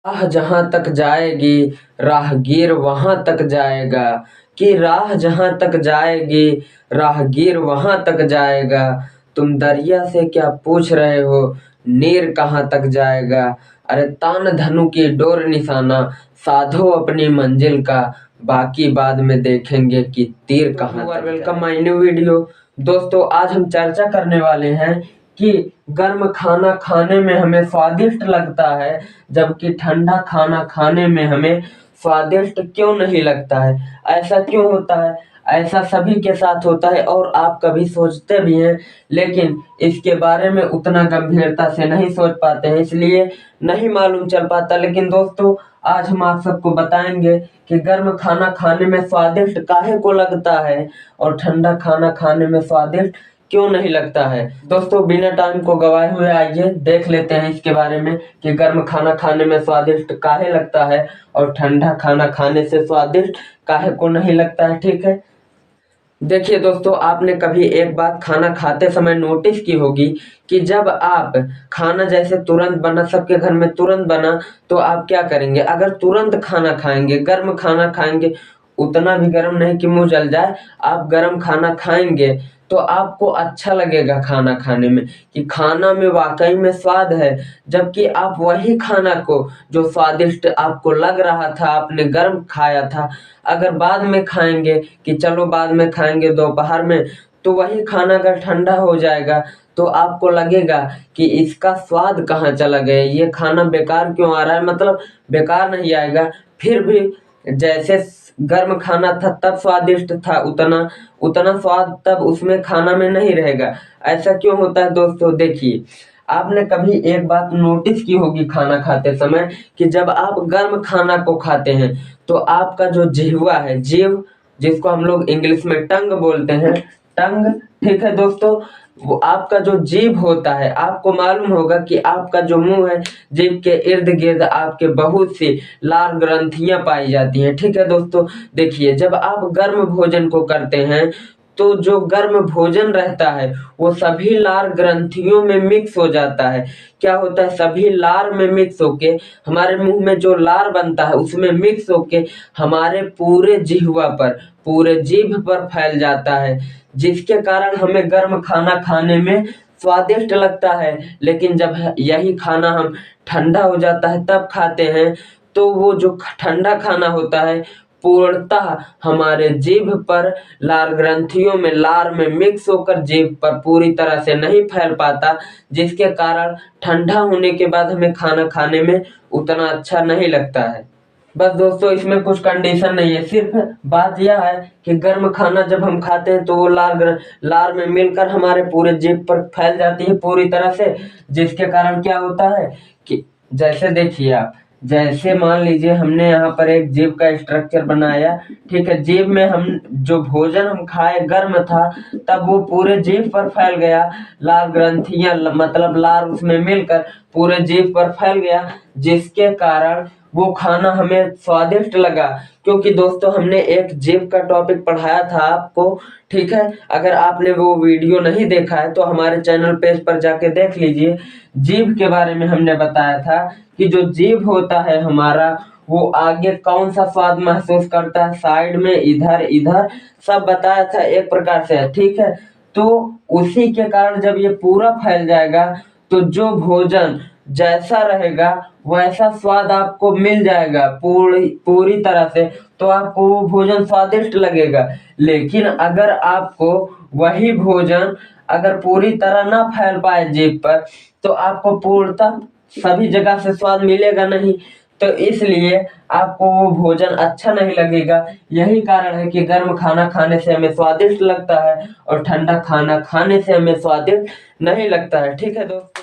राह जहाँ तक जाएगी राहगीर वहाँ तक जाएगा, कि राह जहाँ तक जाएगी राहगीर वहाँ तक जाएगा। तुम दरिया से क्या पूछ रहे हो, नीर कहाँ तक जाएगा। अरे तान धनु की डोर निशाना, साधो अपनी मंजिल का, बाकी बाद में देखेंगे कि तीर कहाँ तक। Welcome my new video. दोस्तों आज हम चर्चा करने वाले हैं कि गर्म खाना खाने में हमें स्वादिष्ट लगता है, जबकि ठंडा खाना खाने में हमें स्वादिष्ट क्यों नहीं लगता है। ऐसा क्यों होता है? ऐसा सभी के साथ होता है और आप कभी सोचते भी हैं, लेकिन इसके बारे में उतना गंभीरता से नहीं सोच पाते हैं, इसलिए नहीं मालूम चल पाता। लेकिन दोस्तों आज हम आप सबको बताएंगे कि गर्म खाना खाने में स्वादिष्ट काहे को लगता है और ठंडा खाना खाने में स्वादिष्ट क्यों नहीं लगता है। दोस्तों बिना टाइम को गवाए हुए आइए देख लेते हैं इसके बारे में कि गर्म खाना खाने में स्वादिष्ट काहे लगता है और ठंडा खाना खाने से स्वादिष्ट काहे को नहीं लगता है। ठीक है, देखिए दोस्तों, आपने कभी एक बात खाना खाते समय नोटिस की होगी कि जब आप खाना जैसे तुरंत बना, सबके घर में तुरंत बना, तो आप क्या करेंगे? अगर तुरंत खाना खाएंगे, गर्म खाना खाएंगे, उतना भी गर्म नहीं कि मुंह जल जाए, आप गर्म खाना खाएंगे तो आपको अच्छा लगेगा खाना खाने में, कि खाना में वाकई में स्वाद है। जबकि आप वही खाना को जो स्वादिष्ट आपको लग रहा था, आपने गर्म खाया था, अगर बाद में खाएंगे कि चलो बाद में खाएंगे दोपहर में, तो वही खाना अगर ठंडा हो जाएगा तो आपको लगेगा कि इसका स्वाद कहाँ चला गया, ये खाना बेकार क्यों आ रहा है। मतलब बेकार नहीं आएगा, फिर भी जैसे गर्म खाना था तब स्वादिष्ट था, उतना उतना स्वाद तब उसमें खाना में नहीं रहेगा। ऐसा क्यों होता है दोस्तों? देखिए, आपने कभी एक बात नोटिस की होगी खाना खाते समय कि जब आप गर्म खाना को खाते हैं तो आपका जो जिह्वा है, जीभ जिसको हम लोग इंग्लिश में टंग बोलते हैं, टंग, ठीक है दोस्तों, वो आपका जो जीभ होता है, आपको मालूम होगा कि आपका जो मुंह है, जीभ के इर्द गिर्द आपके बहुत सी लार ग्रंथियां पाई जाती हैं। ठीक है दोस्तों, देखिए जब आप गर्म भोजन को करते हैं तो जो गर्म भोजन रहता है वो सभी लार ग्रंथियों में मिक्स हो जाता है। क्या होता है? सभी लार में मिक्स होके हमारे मुंह में जो लार बनता है उसमें मिक्स होके हमारे पूरे जिह्वा पर, पूरे जीभ पर फैल जाता है, जिसके कारण हमें गर्म खाना खाने में स्वादिष्ट लगता है। लेकिन जब यही खाना हम ठंडा हो जाता है तब खाते हैं, तो वो जो ठंडा खाना होता है पूर्णतः हमारे जीभ पर लार ग्रंथियों में, लार में मिक्स होकर जीभ पर पूरी तरह से नहीं फैल पाता, जिसके कारण ठंडा होने के बाद हमें खाना खाने में उतना अच्छा नहीं लगता है। बस दोस्तों इसमें कुछ कंडीशन नहीं है, सिर्फ बात यह है कि गर्म खाना जब हम खाते हैं तो वो लार में मिलकर हमारे पूरे जीभ पर फैल जाती है पूरी तरह से, जिसके कारण क्या होता है कि जैसे देखिए आप, जैसे मान लीजिए हमने यहाँ पर एक जीभ का स्ट्रक्चर बनाया, ठीक है, जीभ में हम जो भोजन हम खाए गर्म था तब वो पूरे जीभ पर फैल गया, लार ग्रंथियां मतलब लार उसमें मिलकर पूरे जीभ पर फैल गया, जिसके कारण वो खाना हमें स्वादिष्ट लगा। क्योंकि दोस्तों हमने एक जीभ का टॉपिक पढ़ाया था आपको, ठीक है, अगर आपने वो वीडियो नहीं देखा है तो हमारे चैनल पेज पर जाके देख लीजिए। जीभ के बारे में हमने बताया था कि जो जीभ होता है हमारा, वो आगे कौन सा स्वाद महसूस करता है, साइड में, इधर इधर सब बताया था एक प्रकार से, ठीक है। तो उसी के कारण जब ये पूरा फैल जाएगा तो जो भोजन जैसा रहेगा वैसा स्वाद आपको मिल जाएगा पूरी पूरी तरह से, तो आपको वो भोजन स्वादिष्ट लगेगा। लेकिन अगर आपको वही भोजन अगर पूरी तरह ना फैल पाए जीभ पर, तो आपको पूर्णतः सभी जगह से स्वाद मिलेगा नहीं, तो इसलिए आपको वो भोजन अच्छा नहीं लगेगा। यही कारण है कि गर्म खाना खाने से हमें स्वादिष्ट लगता है और ठंडा खाना खाने से हमें स्वादिष्ट नहीं लगता है। ठीक है दोस्तों।